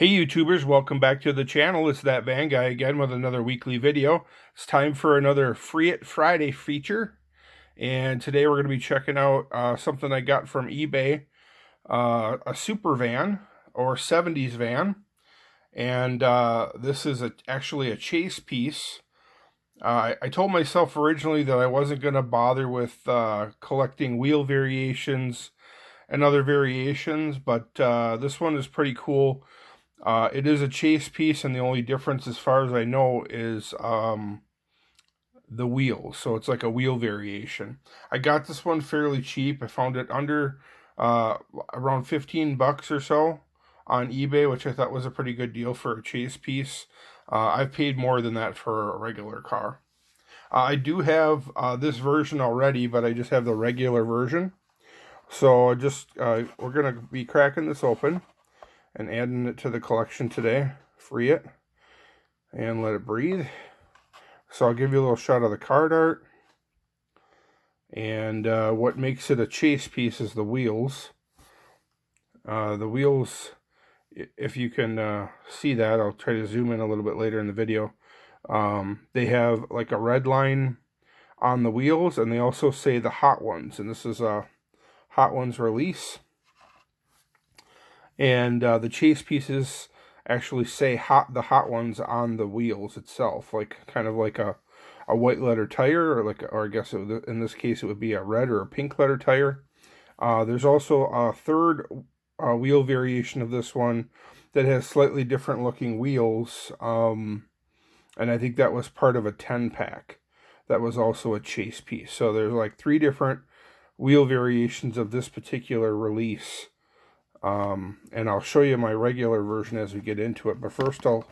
Hey YouTubers, welcome back to the channel. It's That Van Guy again with another weekly video. It's time for another Free It Friday feature. And today we're going to be checking out something I got from eBay. A super van, or 70's van. And this is actually a chase piece. I told myself originally that I wasn't going to bother with collecting wheel variations and other variations. But this one is pretty cool. It is a chase piece, and the only difference, as far as I know, is the wheels. So it's like a wheel variation. I got this one fairly cheap. I found it under around 15 bucks or so on eBay, which I thought was a pretty good deal for a chase piece. I've paid more than that for a regular car. I do have this version already, but I just have the regular version. So we're going to be cracking this open and adding it to the collection today. Free it and let it breathe. So I'll give you a little shot of the card art. And what makes it a chase piece is the wheels. The wheels, if you can see that, I'll try to zoom in a little bit later in the video. They have like a red line on the wheels, and they also say the Hot Ones. And this is a Hot Ones release. And the chase pieces actually say the Hot Ones on the wheels itself, like kind of like a white letter tire, or I guess in this case it would be a red or a pink letter tire. There's also a third wheel variation of this one that has slightly different looking wheels, and I think that was part of a 10-pack. That was also a chase piece. So there's like 3 different wheel variations of this particular release. And I'll show you my regular version as we get into it. But first I'll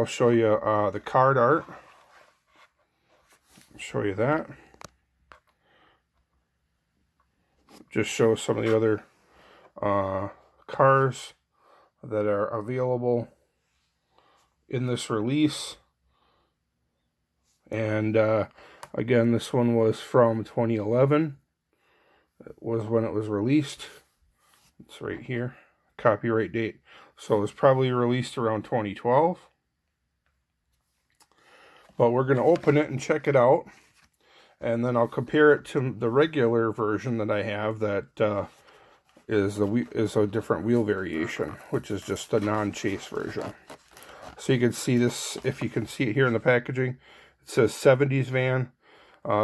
show you the card art. Show you that. Just show some of the other cars that are available in this release. And again, this one was from 2011. It was when it was released. It's right here, copyright date. So it was probably released around 2012. But we're going to open it and check it out. And then I'll compare it to the regular version that I have that is a different wheel variation, which is just a non-chase version. So you can see this, if you can see it here in the packaging. It says 70's van.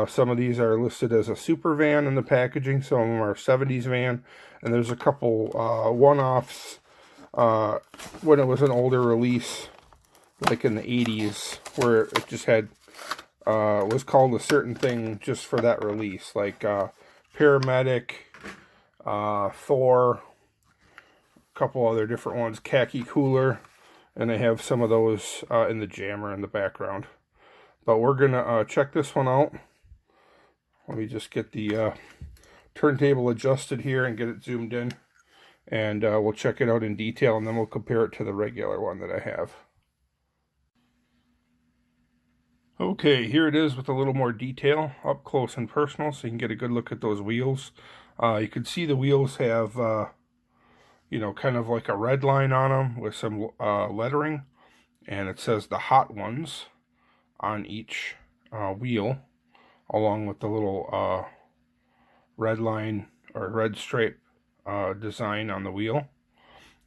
Some of these are listed as a super van in the packaging. Some of them are 70's van. And there's a couple one-offs when it was an older release, like in the 80s, where it just had, was called a certain thing just for that release. Like Paramedic, Thor, a couple other different ones, Khaki Cooler. And they have some of those in the jammer in the background. But we're going to check this one out. Let me just get the turntable adjusted here and get it zoomed in. And we'll check it out in detail, and then we'll compare it to the regular one that I have. Okay, here it is with a little more detail, up close and personal, so you can get a good look at those wheels. You can see the wheels have, you know, kind of like a red line on them with some lettering. And it says the Hot Ones on each wheel, along with the little red line or red stripe design on the wheel,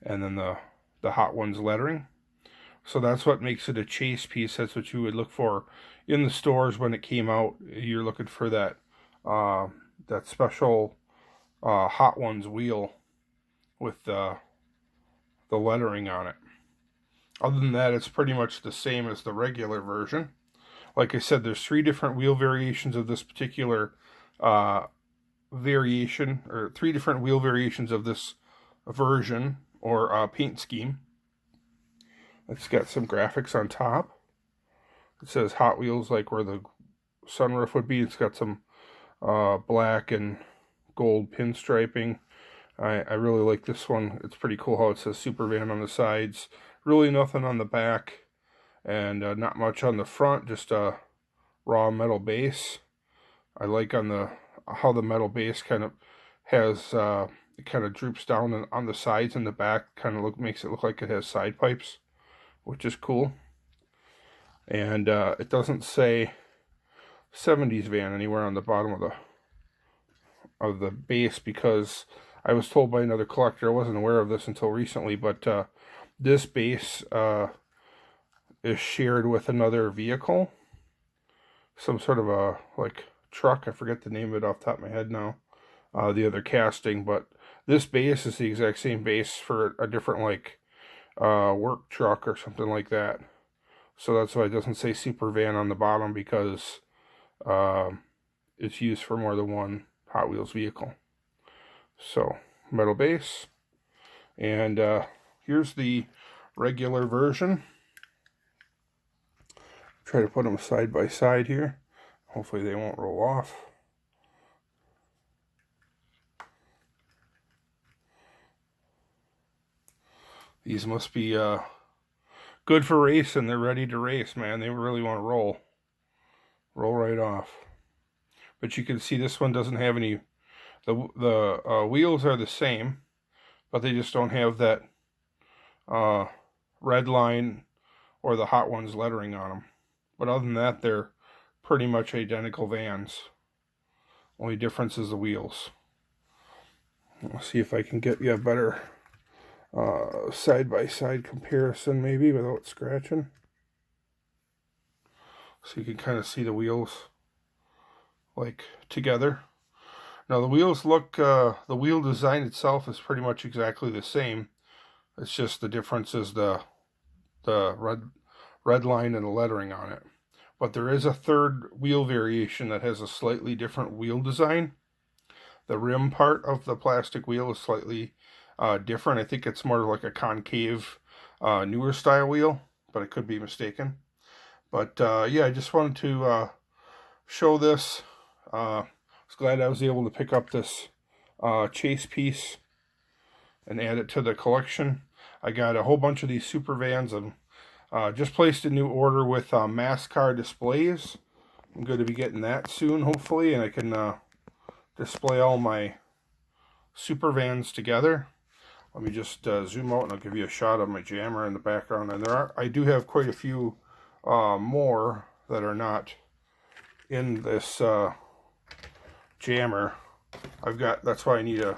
and then the Hot Ones lettering. So that's what makes it a chase piece. That's what you would look for in the stores when it came out. You're looking for that that special Hot Ones wheel with the lettering on it. Other than that, it's pretty much the same as the regular version. Like I said, there's 3 different wheel variations of this particular variation, or 3 different wheel variations of this version, or paint scheme. It's got some graphics on top. It says Hot Wheels, like where the sunroof would be. It's got some black and gold pinstriping. I really like this one. It's pretty cool how it says Super Van on the sides. Really nothing on the back, and not much on the front, just a raw metal base. I like on how the metal base kind of has it kind of droops down on the sides and the back, kind of makes it look like it has side pipes, which is cool. And it doesn't say 70's van anywhere on the bottom of the base, because I was told by another collector, I wasn't aware of this until recently, but this base is shared with another vehicle, some sort of a like truck. I forget the name of it off the top of my head now, the other casting, but this base is the exact same base for a different like work truck or something like that. So that's why it doesn't say super van on the bottom, because it's used for more than one Hot Wheels vehicle. So metal base, and here's the regular version. Try to put them side by side here. Hopefully they won't roll off. These must be good for racing. They're ready to race, man. They really want to roll right off. But you can see this one doesn't have any. The wheels are the same, but they just don't have that red line or the Hot Ones lettering on them. But other than that, they're pretty much identical vans. Only difference is the wheels. I'll see if I can get you a better side-by-side comparison, maybe, without scratching. So you can kind of see the wheels, like, together. Now, the wheels look, the wheel design itself is pretty much exactly the same. It's just the difference is the red line and the lettering on it. But there is a third wheel variation that has a slightly different wheel design. The rim part of the plastic wheel is slightly different. I think it's more like a concave, newer style wheel, but I could be mistaken. But yeah, I just wanted to show this. I was glad I was able to pick up this chase piece and add it to the collection. I got a whole bunch of these super vans and just placed a new order with MASCAR displays. I'm going to be getting that soon, hopefully, and I can display all my super vans together. Let me just zoom out and I'll give you a shot of my jammer in the background. And I do have quite a few more that are not in this jammer. That's why I need a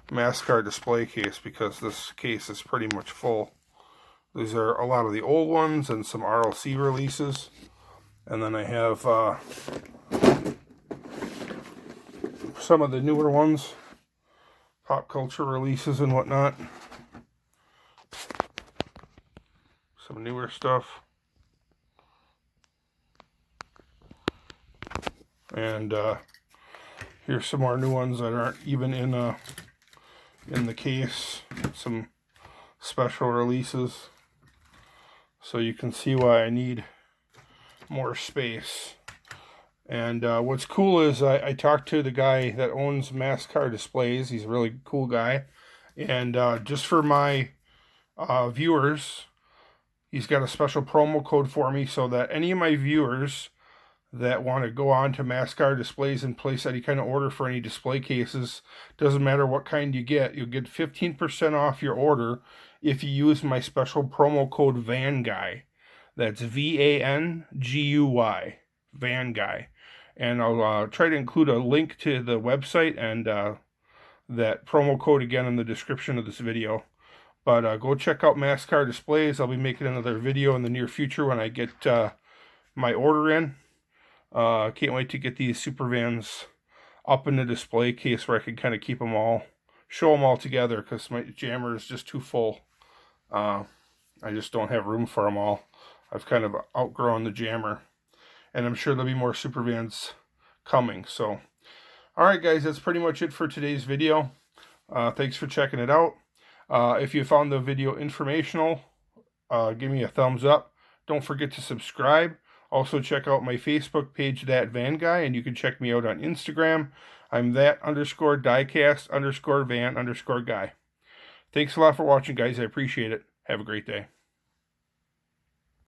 MASCAR display case, because this case is pretty much full. These are a lot of the old ones and some RLC releases. And then I have some of the newer ones, pop culture releases and whatnot. Some newer stuff. And here's some more new ones that aren't even in the case. Some special releases. So you can see why I need more space. And what's cool is I talked to the guy that owns MASCAR displays. He's a really cool guy. And just for my viewers, he's got a special promo code for me, so that any of my viewers that want to go on to MASCAR displays and place any kind of order for any display cases, doesn't matter what kind you get, you'll get 15% off your order if you use my special promo code VANGUY. That's VANGUY, VANGUY. And I'll try to include a link to the website and that promo code again in the description of this video. But go check out MASCAR displays. I'll be making another video in the near future when I get my order in. Can't wait to get these super vans up in the display case where I can kind of keep them all, show them all together, because my jammer is just too full. I just don't have room for them all. I've kind of outgrown the jammer, and I'm sure there'll be more super vans coming. So, alright guys, that's pretty much it for today's video. Thanks for checking it out. If you found the video informational, give me a thumbs up. Don't forget to subscribe. Also check out my Facebook page, That Van Guy, and you can check me out on Instagram. I'm that_diecast_van_guy. Thanks a lot for watching, guys. I appreciate it. Have a great day.